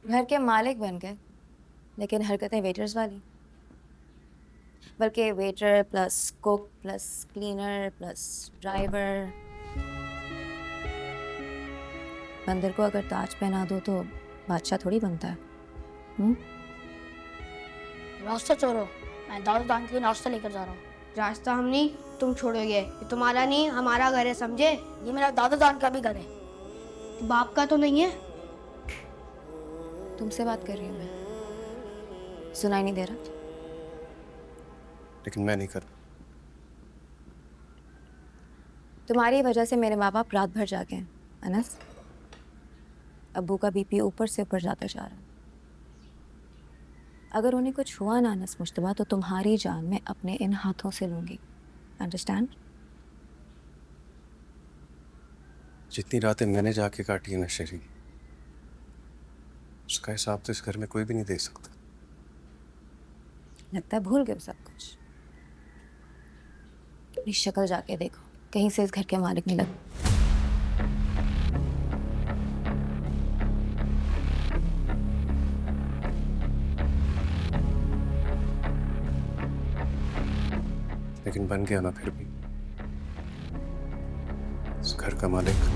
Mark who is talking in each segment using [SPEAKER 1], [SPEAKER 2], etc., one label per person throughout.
[SPEAKER 1] घर के मालिक बन गए, लेकिन हरकतें वेटर्स वाली। बल्कि waiter plus cook plus cleaner plus driver. बंदर को अगर ताज पहना दो तो बादशाह थोड़ी बनता है। हम्म।
[SPEAKER 2] रास्ता छोड़ो, मैं दादू दान के लिए नाश्ता लेकर जा रहा हूँ।
[SPEAKER 3] रास्ता हम नहीं तुम छोड़ोगे, ये तुम्हारा नहीं हमारा घर है, समझे?
[SPEAKER 2] ये मेरा दादू दान का भी घर है।
[SPEAKER 3] बाप का तो नहीं है।
[SPEAKER 1] तुमसे बात कर रही हूँ मैं, सुनाई नहीं दे रहा?
[SPEAKER 4] लेकिन मैं नहीं कर।
[SPEAKER 1] तुम्हारी वजह से मेरे माँ बाप रात भर जागे हैं अनस। अब्बू का बीपी ऊपर से ऊपर जाता जा रहा है। अगर उन्हें कुछ हुआ ना अनस मुश्तबा, तो तुम्हारी जान मैं अपने इन हाथों से लूंगी। अंडरस्टैंड?
[SPEAKER 4] जितनी रातें मैंने जाके काटी है नशेरी, उसका हिसाब तो इस घर में कोई भी नहीं दे सकता।
[SPEAKER 1] लगता है भूल गए सब कुछ। अपनी शक्ल जाके देखो, कहीं से इस घर के मालिक नहीं लग।
[SPEAKER 4] लेकिन बन गया ना फिर भी इस घर का मालिक।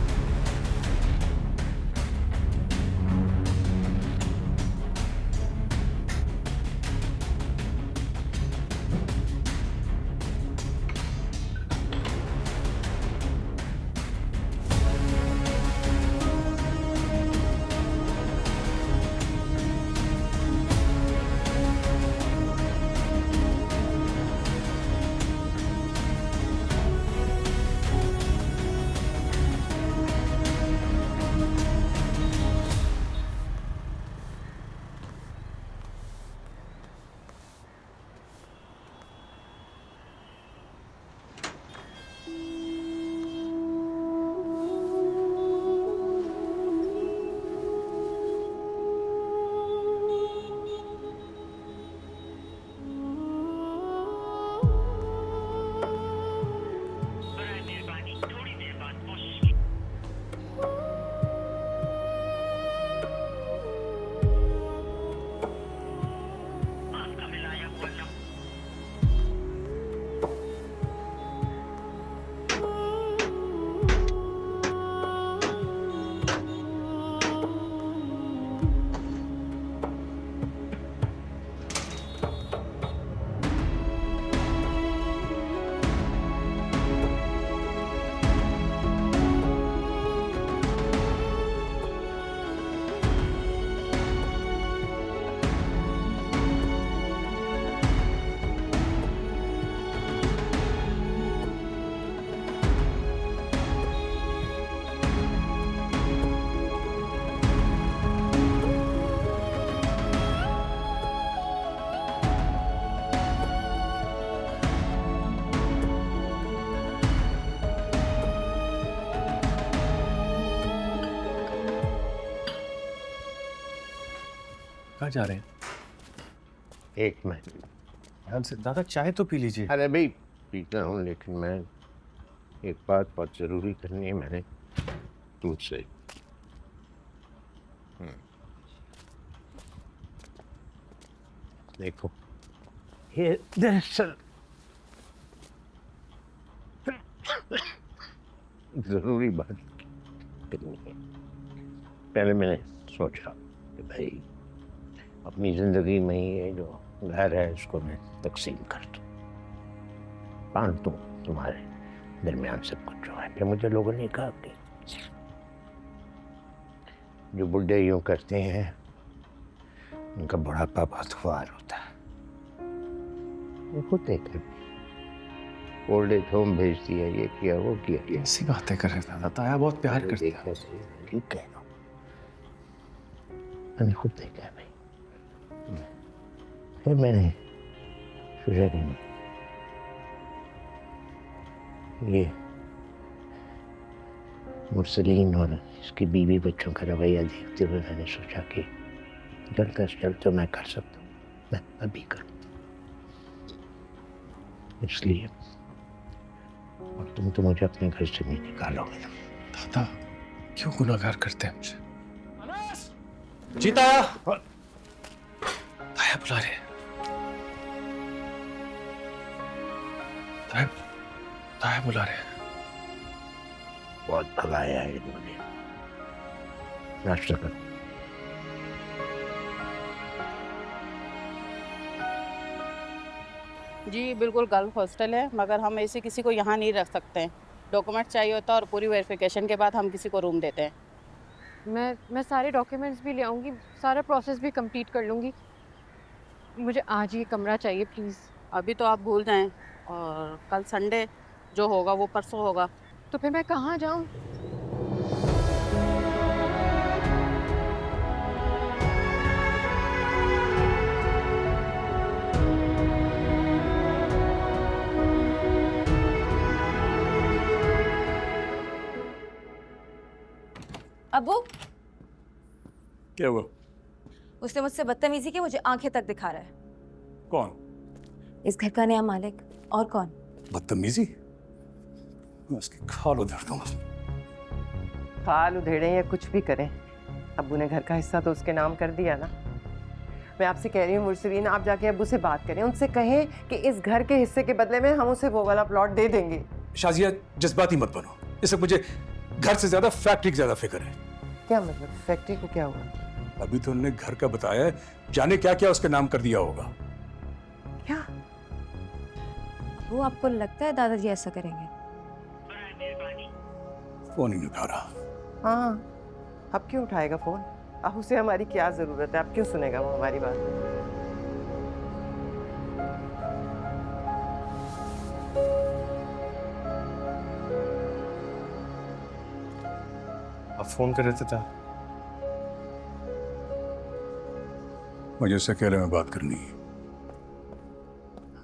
[SPEAKER 4] कहाँ जा रहे हैं?
[SPEAKER 5] एक मिनट।
[SPEAKER 4] ध्यान से दादा, चाय तो पी लीजिए।
[SPEAKER 5] अरे भाई पीता हूँ, लेकिन मैं एक बात बहुत जरूरी करनी है मैंने तुझसे। देखो, ये दरअसल जरूरी बात करनी है। पहले मैंने सोचा कि भाई अपनी जिंदगी में ये जो घर है इसको मैं तकसीम कर दूं, बांट दूं तुम्हारे दरमियान सब कुछ जो है। फिर मुझे लोगों ने कहा कि जो बुढ़े यूं करते हैं उनका बुढ़ापा बहुत ख्वार होता है। ये खुद देखा, ओल्ड एज होम भेज दिया, ये किया वो किया।
[SPEAKER 4] ऐसी बातें कर रहे दादा, ताया बहुत प्यार करते हैं।
[SPEAKER 5] ठीक कह रहा हूं, मैंने खुद देखा है भाई। फिर मैंने सोचा कि ये मुरसलीन और इसकी बीवी बच्चों का रवैया देखते हुए मैंने सोचा कि जल्द से जल्द तो मैं कर सकता हूँ, मैं अभी करूँ। इसलिए, और तुम तो मुझे अपने घर से नहीं निकालोगे ना।
[SPEAKER 4] दादा क्यों गुनाहगार करते हैं मुझे? जीता आया। ताया बुला रहे। ताया, ताया बुला रहे।
[SPEAKER 5] बहुत भगाया है इन्होंने। नाश्ता कर।
[SPEAKER 6] जी बिल्कुल गर्ल्स हॉस्टल है, मगर हम ऐसे किसी को यहाँ नहीं रख सकते हैं। डॉक्यूमेंट चाहिए होता है और पूरी वेरिफिकेशन के बाद हम किसी को रूम देते हैं।
[SPEAKER 7] मैं सारे डॉक्यूमेंट्स भी ले आऊँगी, सारा प्रोसेस भी कंप्लीट कर लूँगी। मुझे आज ये कमरा चाहिए प्लीज़।
[SPEAKER 6] अभी तो आप भूल जाएं, और कल संडे जो होगा वो परसों होगा।
[SPEAKER 7] तो फिर मैं कहाँ जाऊँ?
[SPEAKER 1] अब्बू,
[SPEAKER 8] क्या हुआ?
[SPEAKER 1] उसने मुझसे बदतमीजी की, मुझे आंखें तक दिखा रहा है।
[SPEAKER 8] कौन?
[SPEAKER 1] इस घर का नया मालिक। और कौन?
[SPEAKER 8] बदतमीजी? मैं उसकी खाल उधेड़ दूंगा।
[SPEAKER 9] खाल उधेड़ें या कुछ भी करें, अब्बू ने घर का हिस्सा तो उसके नाम कर दिया ना। मैं आपसे कह रही हूँ मुर्सलीन, आप जाके अब्बू से बात करें, उनसे कहें कि इस घर के हिस्से के बदले में हम उसे वो वाला प्लॉट दे देंगे।
[SPEAKER 8] शाजिया, जज्बाती मत बनो। इस वक्त मुझे घर से ज्यादा फैक्ट्री की ज्यादा फिक्र है।
[SPEAKER 9] क्या मतलब? फैक्ट्री को क्या हुआ?
[SPEAKER 8] अभी तो उन्होंने घर का बताया है, जाने क्या क्या उसके नाम कर दिया होगा।
[SPEAKER 9] क्या?
[SPEAKER 1] वो आपको लगता है दादाजी ऐसा करेंगे?
[SPEAKER 8] फोन ही नहीं उठा रहा।
[SPEAKER 9] हाँ, अब क्यों उठाएगा फोन? अब उसे हमारी क्या जरूरत है? अब क्यों सुनेगा वो हमारी बात?
[SPEAKER 4] आप फोन कर रहे थे था?
[SPEAKER 8] मुझे उससे अकेले में बात करनी है।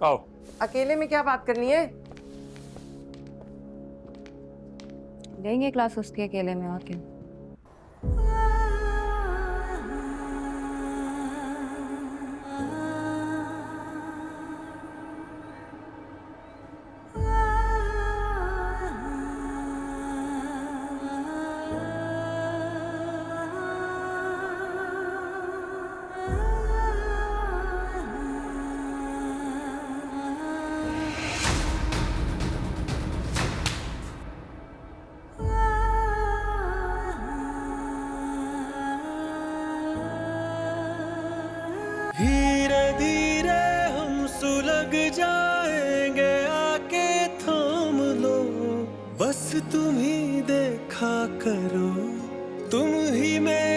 [SPEAKER 8] आओ।
[SPEAKER 9] अकेले में क्या बात करनी है?
[SPEAKER 1] लेंगे क्लास उसके अकेले में, और क्या।
[SPEAKER 10] धीरे धीरे हम सुलग जाएंगे, आके थाम लो, बस तुम ही देखा करो, तुम ही मेरे